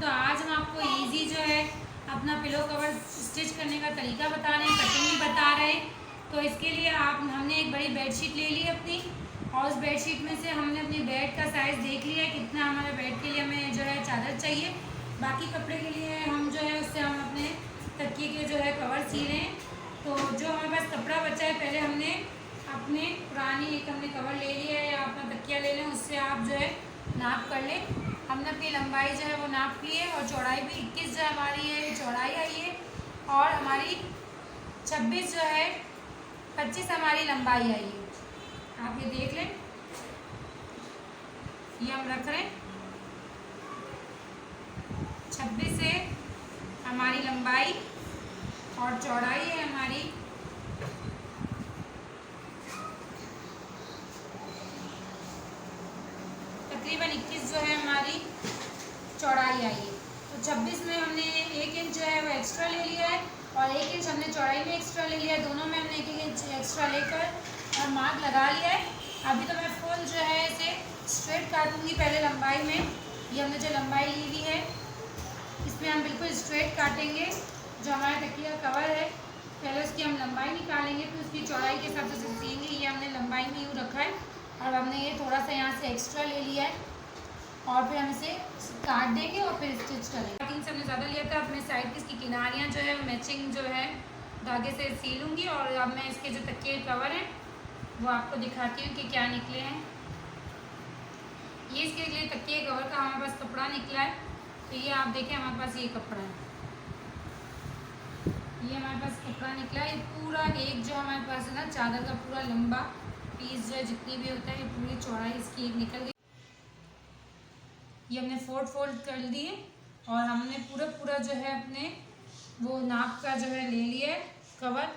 तो आज हम आपको इजी जो है अपना पिलो कवर स्टिच करने का तरीका बता रहे हैं, कटिंग भी बता रहे हैं। तो इसके लिए हमने एक बड़ी बेडशीट ले ली अपनी, और उस बेडशीट में से हमने अपनी बेड का साइज़ देख लिया है कितना हमारे बेड के लिए हमें जो है चादर चाहिए। बाकी कपड़े के लिए हम जो है उससे हम अपने तकिए के जो है कवर सी रहे हैं। तो जो हमारे पास कपड़ा बचा है, पहले हमने अपने पुरानी एक हमने कवर ले लिया है या अपना तकिया ले लें, उससे आप जो है नाप कर लें। हमने अपनी लंबाई जो है वो नाप ली है और चौड़ाई भी 21 जो हमारी है चौड़ाई आई है, और हमारी 26 जो है 25 हमारी लंबाई आई है। आप ये देख लें, ये हम रख रहे हैं 26 है हमारी लंबाई और चौड़ाई है हमारी 21 जो है हमारी चौड़ाई आई है। तो 26 में हमने 1 इंच जो है वो एक्स्ट्रा ले लिया है और 1 इंच हमने चौड़ाई में एक्स्ट्रा ले लिया है। दोनों में हमने 1 इंच एक्स्ट्रा लेकर और मार्क लगा लिया है। अभी तो मैं फुल जो है इसे स्ट्रेट काटूंगी। पहले लंबाई में ये हमने जो लंबाई ली हुई है इसमें हम बिल्कुल स्ट्रेट काटेंगे। जो हमारा तकिया का कवर है पहले उसकी हम लंबाई निकालेंगे, फिर उसकी चौड़ाई के हिसाब से सिलेंगे। ये हमने लंबाई में यूँ रखा है और हमने ये थोड़ा सा यहाँ से एक्स्ट्रा ले लिया है और फिर हम इसे काट देंगे और फिर स्टिच करेंगे। कटिंग से हमने ज़्यादा लिया था, अपने साइड की इसकी किनारियाँ जो है मैचिंग जो है धागे से सीलूँगी। और अब मैं इसके जो तकिए कवर हैं वो आपको दिखाती हूँ कि क्या निकले हैं। ये इसके लिए तकिए कवर का हमारे पास कपड़ा निकला है। तो ये आप देखें हमारे पास ये कपड़ा है, ये हमारे पास कपड़ा निकला है। ये पूरा एक जो हमारे पास है ना चादर का पूरा लंबा पीस जो है जितनी भी होता है ये पूरी चौड़ाई इसकी एक निकल गई। ये हमने फोल्ड कर दिए और हमने पूरा जो है अपने वो नाप का जो है ले लिया है कवर।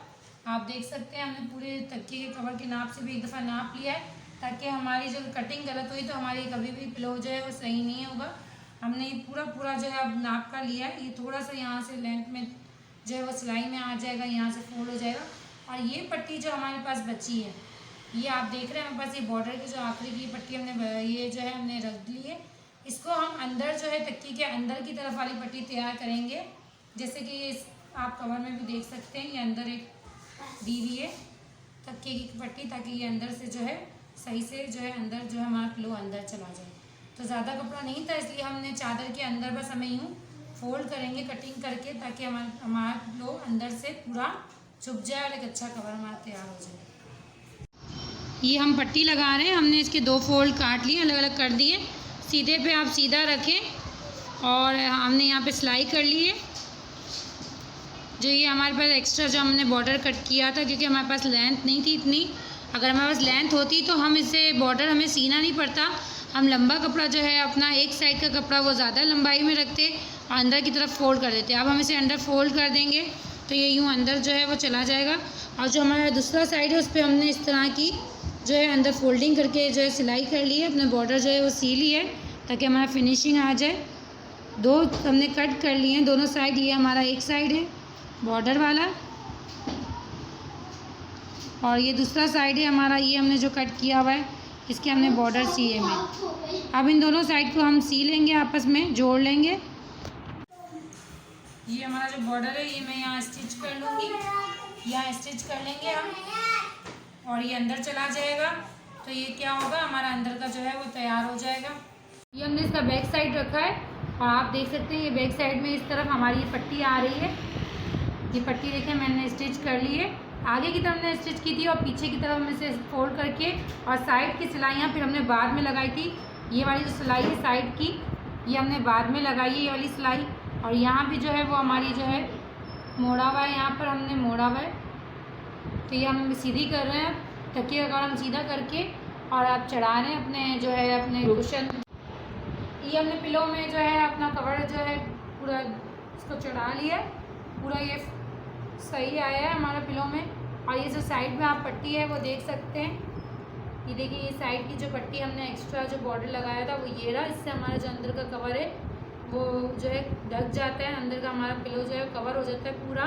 आप देख सकते हैं हमने पूरे तकिए के कवर के नाप से भी एक दफ़ा नाप लिया है, ताकि हमारी जो कटिंग गलत हुई तो हमारी कभी भी पिलो जो है वो सही नहीं होगा। हमने पूरा जो है अब नाप का लिया है। ये थोड़ा सा यहाँ से लेंथ में जो है वो सिलाई में आ जाएगा, यहाँ से फोल्ड हो जाएगा। और ये पट्टी जो हमारे पास बची है ये आप देख रहे हैं हमारे पास ये बॉर्डर की जो आखिरी की पट्टी हमने ये जो है हमने रख ली है। इसको हम अंदर जो है तक्की के अंदर की तरफ वाली पट्टी तैयार करेंगे। जैसे कि ये आप कवर में भी देख सकते हैं, ये अंदर एक दी हुई है तक्की की पट्टी, ताकि ये अंदर से जो है सही से जो है अंदर जो है हमारा पिलो अंदर चला जाए। तो ज़्यादा कपड़ा नहीं था इसलिए हमने चादर के अंदर बस हमें यूँ फोल्ड करेंगे कटिंग करके, ताकि हमारा पिलो अंदर से पूरा छुप जाए और एक अच्छा कवर हमारा तैयार हो जाए। ये हम पट्टी लगा रहे हैं, हमने इसके 2 फोल्ड काट लिए, अलग अलग कर दिए। सीधे पे आप सीधा रखें और हमने यहाँ पे सिलाई कर ली है। जो ये हमारे पास एक्स्ट्रा जो हमने बॉर्डर कट किया था, क्योंकि हमारे पास लेंथ नहीं थी इतनी। अगर हमारे पास लेंथ होती तो हम इसे बॉर्डर हमें सीना नहीं पड़ता। हम लंबा कपड़ा जो है अपना एक साइड का कपड़ा वो ज़्यादा लंबाई में रखते और अंदर की तरफ फोल्ड कर देते। अब हम इसे अंदर फोल्ड कर देंगे तो ये यूँ अंदर जो है वो चला जाएगा। और जो हमारा दूसरा साइड है उस पर हमने इस तरह की जो है अंदर फोल्डिंग करके जो है सिलाई कर ली है। अपने बॉर्डर जो है वो सी ली है ताकि हमारा फिनिशिंग आ जाए। 2 हमने कट कर लिए हैं दोनों साइड। ये हमारा एक साइड है बॉर्डर वाला और ये दूसरा साइड है हमारा, ये हमने जो कट किया हुआ है इसके हमने बॉर्डर सिए में। अब इन दोनों साइड को हम सी लेंगे, आपस में जोड़ लेंगे। ये हमारा जो बॉर्डर है ये मैं यहाँ स्टिच कर लूँगी, यहाँ स्टिच कर लेंगे हम और ये अंदर चला जाएगा। तो ये क्या होगा, हमारा अंदर का जो है वो तैयार हो जाएगा। ये हमने इसका बैक साइड रखा है और आप देख सकते हैं ये बैक साइड में इस तरफ हमारी ये पट्टी आ रही है। ये पट्टी देखें मैंने स्टिच कर ली है। आगे की तरफ हमने स्टिच की थी और पीछे की तरफ हमने इसे फोल्ड करके और साइड की सिलाइयाँ फिर हमने बाद में लगाई थी। ये वाली जो सिलाई है साइड की ये हमने बाद में लगाई है, ये वाली सिलाई। और यहाँ भी जो है वो हमारी जो है मोड़ा हुआ है, यहाँ पर हमने मोड़ा हुआ है। तो ये हम सीधी कर रहे हैं तकिए का कवर हम सीधा करके और आप चढ़ा रहे हैं अपने जो है अपने कुशन। ये हमने पिलो में जो है अपना कवर जो है पूरा इसको चढ़ा लिया, पूरा ये सही आया है हमारा पिलो में। और ये जो साइड में आप पट्टी है वो देख सकते हैं, ये देखिए ये साइड की जो पट्टी हमने एक्स्ट्रा जो बॉर्डर लगाया था वो ये रहा। इससे हमारा जो अंदर का कवर है वो जो है ढक जाता है, अंदर का हमारा पिलो जो है कवर हो जाता है पूरा।